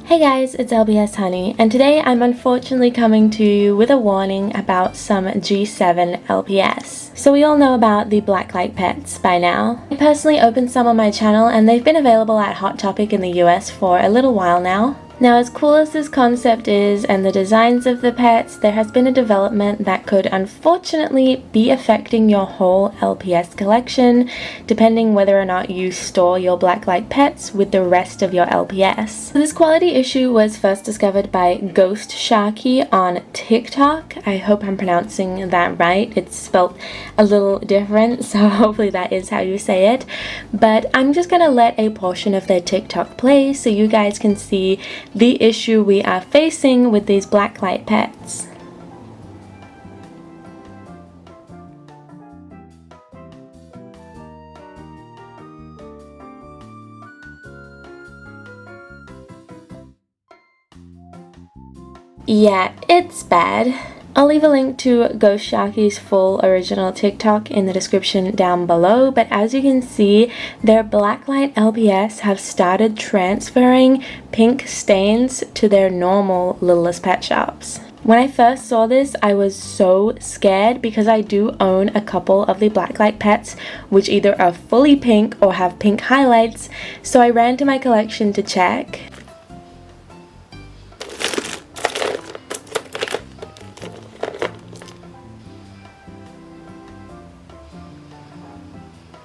Hey guys, it's LpsHoney, and today I'm unfortunately coming to you with a warning about some G7 LPS. So we all know about the Blacklight pets by now. I personally opened some on my channel and they've been available at Hot Topic in the US for a little while now. Now, as cool as this concept is and the designs of the pets, there has been a development that could unfortunately be affecting your whole LPS collection, depending whether or not you store your Blacklight pets with the rest of your LPS. So this quality issue was first discovered by Ghost Sharky on TikTok. I hope I'm pronouncing that right. It's spelled a little different, so hopefully that is how you say it. But I'm just gonna let a portion of their TikTok play so you guys can see the issue we are facing with these Blacklight pets. Yeah, it's bad. I'll leave a link to Ghost Sharky's full original TikTok in the description down below, but as you can see, their Blacklight LPS have started transferring pink stains to their normal LpsHops. When I first saw this, I was so scared because I do own a couple of the Blacklight pets which either are fully pink or have pink highlights, so I ran to my collection to check.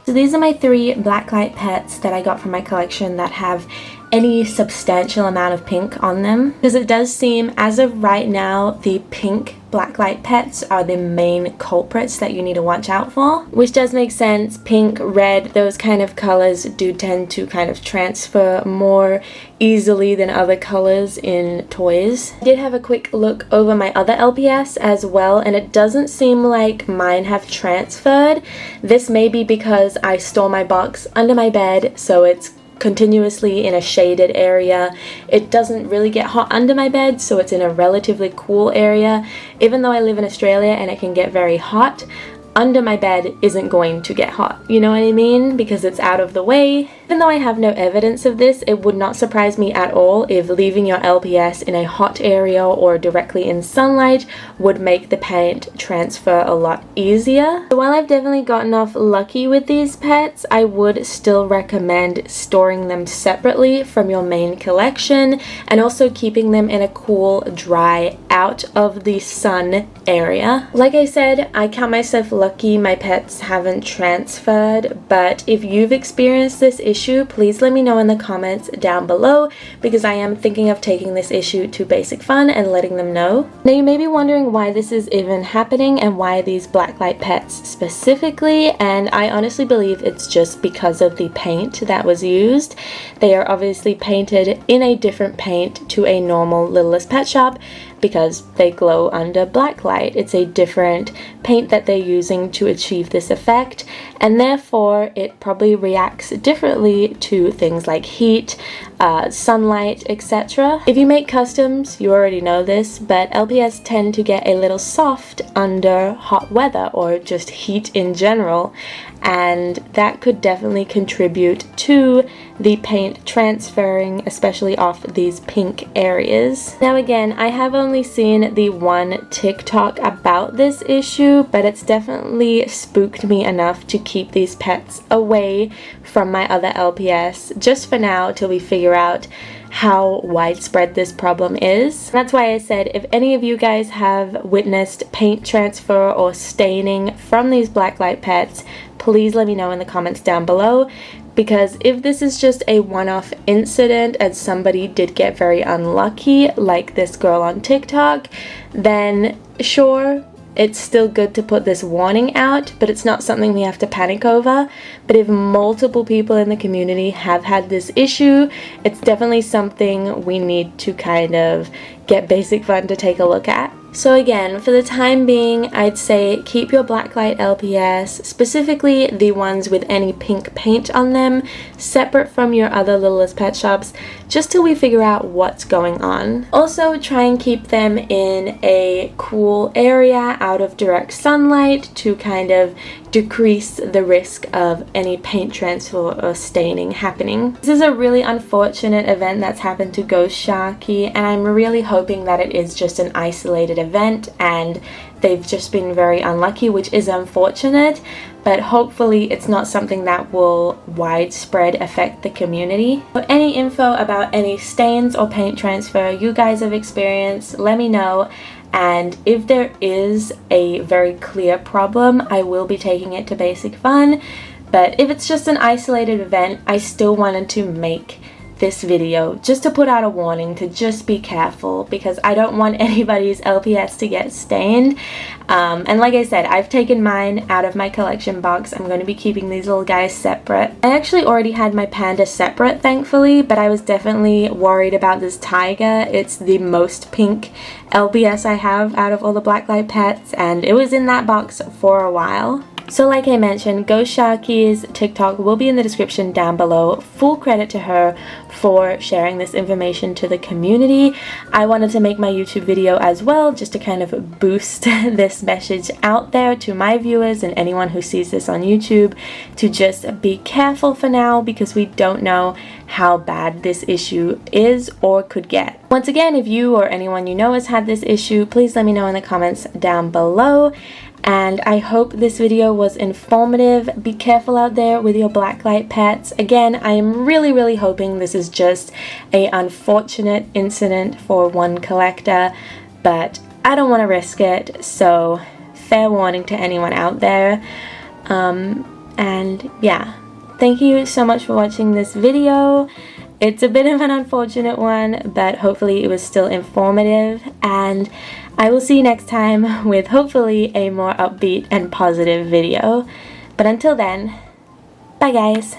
So these are my 3 Blacklight pets that I got from my collection that have any substantial amount of pink on them, because it does seem, as of right now, the pink Blacklight pets are the main culprits that you need to watch out for, which does make sense. Pink, red, those kind of colors do tend to kind of transfer more easily than other colors in toys. I did have a quick look over my other LPS as well, and it doesn't seem like mine have transferred. This may be because I store my box under my bed, so it's continuously in a shaded area. It doesn't really get hot under my bed, so it's in a relatively cool area. Even though I live in Australia and it can get very hot, under my bed isn't going to get hot, you know what I mean? Because it's out of the way. Even though I have no evidence of this, it would not surprise me at all if leaving your LPS in a hot area or directly in sunlight would make the paint transfer a lot easier. So while I've definitely gotten off lucky with these pets, I would still recommend storing them separately from your main collection and also keeping them in a cool, dry, out of the sun area. Like I said, I count myself lucky my pets haven't transferred, but if you've experienced this issue, please let me know in the comments down below, because I am thinking of taking this issue to Basic Fun and letting them know. Now you may be wondering why this is even happening and why these Blacklight pets specifically, and I honestly believe it's just because of the paint that was used. They are obviously painted in a different paint to a normal LpsHop because they glow under blacklight. It's a different paint that they're using to achieve this effect, and therefore it probably reacts differently to things like heat, sunlight, etc. If you make customs, you already know this, but LPS tend to get a little soft under hot weather or just heat in general, and that could definitely contribute to the paint transferring, especially off these pink areas. Now again, I have only seen the one TikTok about this issue, but it's definitely spooked me enough to keep these pets away from my other LPS, just for now, till we figure out how widespread this problem is. That's why I said if any of you guys have witnessed paint transfer or staining from these Blacklight pets, please let me know in the comments down below, because if this is just a one-off incident and somebody did get very unlucky like this girl on TikTok, then sure, it's still good to put this warning out, but it's not something we have to panic over. But if multiple people in the community have had this issue, it's definitely something we need to kind of get Basic Fun to take a look at. So again, for the time being, I'd say keep your Blacklight LPS, specifically the ones with any pink paint on them, separate from your other Littlest Pet Shops, just till we figure out what's going on. Also, try and keep them in a cool area out of direct sunlight to kind of decrease the risk of any paint transfer or staining happening. This is a really unfortunate event that's happened to Ghost Sharky, and I'm really hoping that it is just an isolated event and they've just been very unlucky, which is unfortunate, but hopefully it's not something that will widespread affect the community. For any info about any stains or paint transfer you guys have experienced, let me know. And if there is a very clear problem, I will be taking it to Basic Fun. But if it's just an isolated event, I still wanted to make this video just to put out a warning to just be careful, because I don't want anybody's LPS to get stained. And like I said, I've taken mine out of my collection box. I'm going to be keeping these little guys separate. I actually already had my panda separate, thankfully, but I was definitely worried about this tiger. It's the most pink LPS I have out of all the Blacklight pets, and it was in that box for a while. So like I mentioned, Ghost Sharky's TikTok will be in the description down below. Full credit to her for sharing this information to the community. I wanted to make my YouTube video as well, just to kind of boost this message out there to my viewers and anyone who sees this on YouTube, to just be careful for now, because we don't know how bad this issue is or could get. Once again, if you or anyone you know has had this issue, please let me know in the comments down below. And I hope this video was informative. Be careful out there with your Blacklight pets. Again, I am really hoping this is just an unfortunate incident for one collector, but I don't want to risk it, so fair warning to anyone out there. And yeah, thank you so much for watching this video. It's a bit of an unfortunate one, but hopefully it was still informative, and I will see you next time with hopefully a more upbeat and positive video. But until then, bye guys!